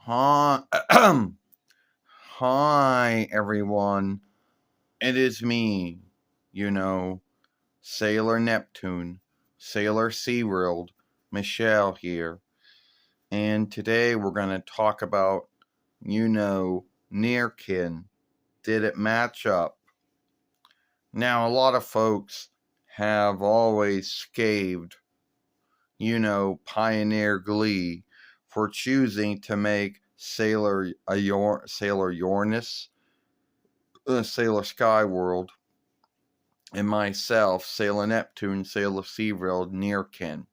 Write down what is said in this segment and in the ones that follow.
Hi, hi everyone. It is me, you know, Sailor Neptune, Sailor SeaWorld, Michelle here. And today we're going to talk about, Nearkin. Did it match up? Now, a lot of folks have always scathed, Pioneer Glee for choosing to make Sailor Uranus, Sailor Skyworld, and myself, Sailor Neptune, Sailor SeaWorld, Nearkin.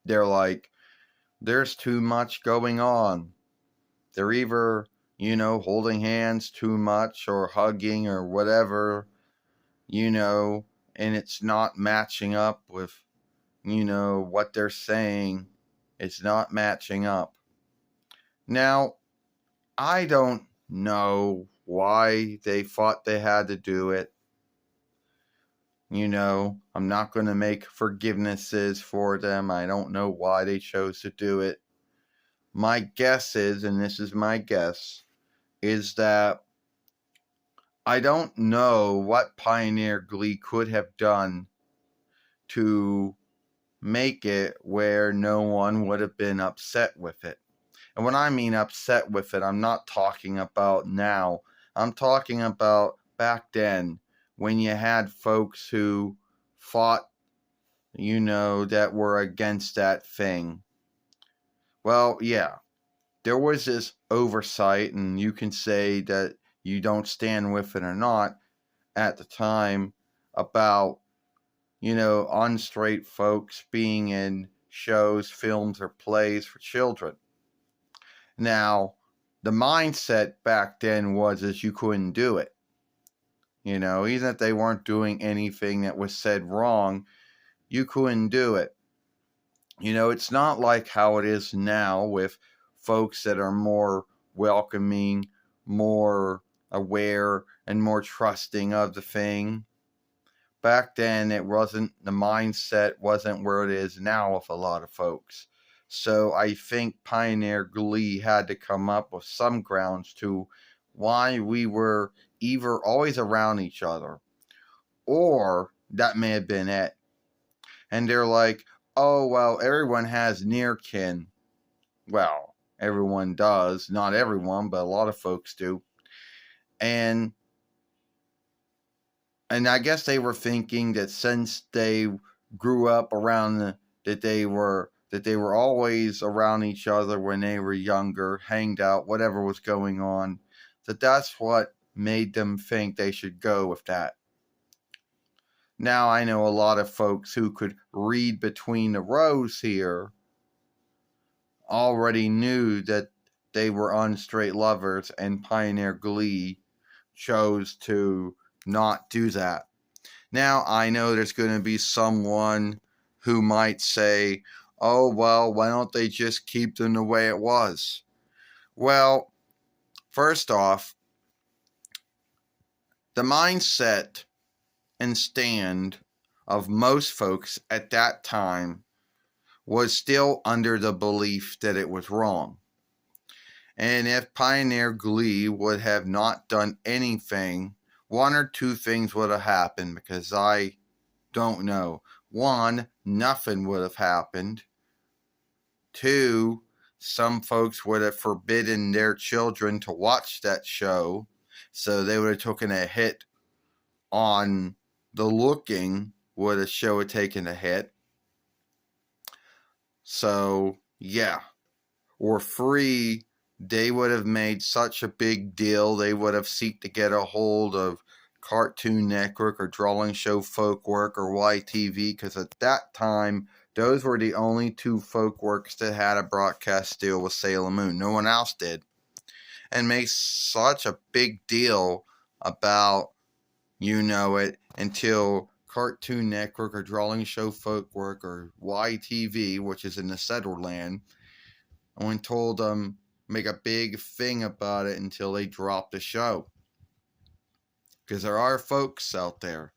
They're like, there's too much going on. They're either, holding hands too much or hugging or whatever, you know, and it's not matching up with, what they're saying. It's not matching up. Now, I don't know why they thought they had to do it. I'm not going to make forgivenesses for them. I don't know why they chose to do it. My guess is, and this is my guess, is that I don't know what Pioneer Glee could have done to make it where no one would have been upset with it. And when I mean upset with it, I'm not talking about now. I'm talking about back then when you had folks who fought, that were against that thing. Well, yeah, there was this oversight, and you can say that you don't stand with it or not at the time about, unstraight folks being in shows, films, or plays for children. Now, the mindset back then was that you couldn't do it. Even if they weren't doing anything that was said wrong, you couldn't do it. It's not like how it is now with folks that are more welcoming, more aware, and more trusting of the thing. Back then, the mindset wasn't where it is now with a lot of folks. So I think Pioneer Glee had to come up with some grounds to why we were either always around each other, or that may have been it. And they're like, oh, well, everyone has near kin. Well, everyone does. Not everyone, but a lot of folks do. And I guess they were thinking that since they grew up that they were always around each other when they were younger, hanged out, whatever was going on, that's what made them think they should go with that. Now I know a lot of folks who could read between the rows here already knew that they were unstraight lovers, and Pioneer Glee chose to not do that. Now, I know there's going to be someone who might say, oh, well, why don't they just keep them the way it was? Well, first off, the mindset and stand of most folks at that time was still under the belief that it was wrong. And if Pioneer Glee would have not done anything, one or two things would have happened, because I don't know. One, nothing would have happened. Two, some folks would have forbidden their children to watch that show, so they would have taken a hit on the looking, would a show have taken a hit. So, yeah. Or three, they would have made such a big deal, they would have sought to get a hold of Cartoon Network or Drawing Show Folkwork or YTV, because at that time, those were the only two folkworks that had a broadcast deal with Sailor Moon. No one else did. And make such a big deal about, it, until Cartoon Network or Drawing Show Folkwork or YTV, which is in the Setterland, and told them make a big thing about it until they drop the show. Because there are folks out there,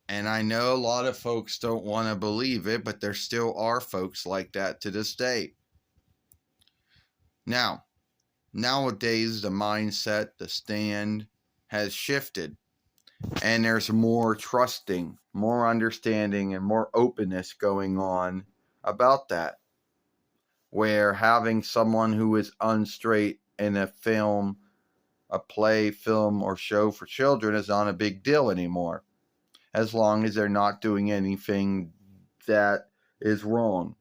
and I know a lot of folks don't want to believe it, but there still are folks like that to this day. Now, nowadays, the mindset, the stand has shifted, and there's more trusting, more understanding, and more openness going on about that. Where having someone who is unstraight in a film, a play, film, or show for children is not a big deal anymore, as long as they're not doing anything that is wrong.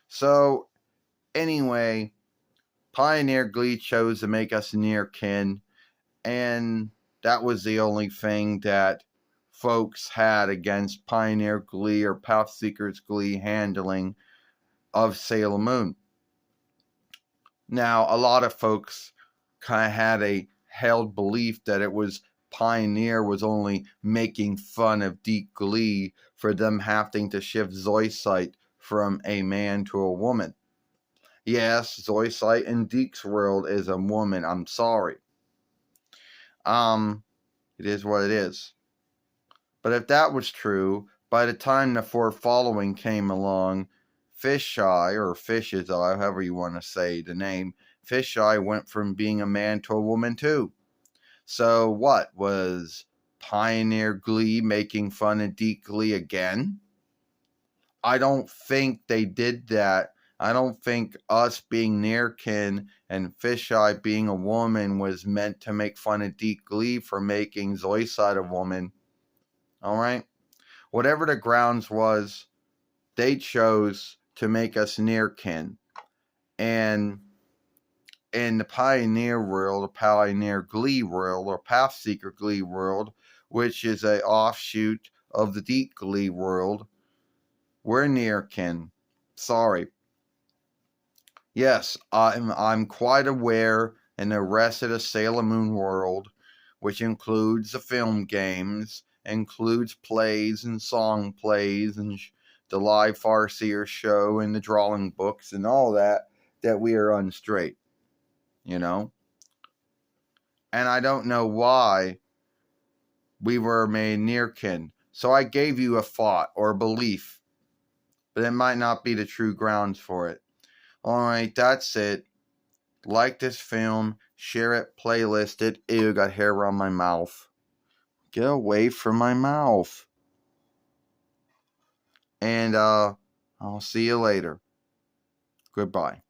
So, anyway, Pioneer Glee chose to make us nearkin, and that was the only thing that folks had against Pioneer Glee or Pathseekers Glee handling of Sailor Moon. Now, a lot of folks kind of had a held belief that it was Pioneer was only making fun of Deep Glee for them having to shift Zoisite from a man to a woman. Yes, Zoisite in Deek's world is a woman. I'm sorry. It is what it is. But if that was true, by the time the four following came along, Fisheye, or Fish's Eye, however you want to say the name, Fisheye went from being a man to a woman too. So what, was Pioneer Glee making fun of Deep Glee again? I don't think they did that. I don't think us being Nearkin and Fisheye being a woman was meant to make fun of Deep Glee for making Zoisite a woman. Alright? Whatever the grounds was, they chose to make us Nearkin. And in the Pioneer world, the Pioneer Glee world, or Pathseeker Glee world, which is a offshoot of the Deep Glee world, we're Nearkin. Sorry. Yes, I'm quite aware in the rest of the Sailor Moon world, which includes the film games, includes plays and song plays, and the live Farseer show, and the drawing books, and all that we are unstraight. You know? And I don't know why we were made nearkin. So I gave you a thought or a belief, but it might not be the true grounds for it. Alright, that's it. Like this film, share it, playlist it. Ew, got hair around my mouth. Get away from my mouth. And I'll see you later. Goodbye.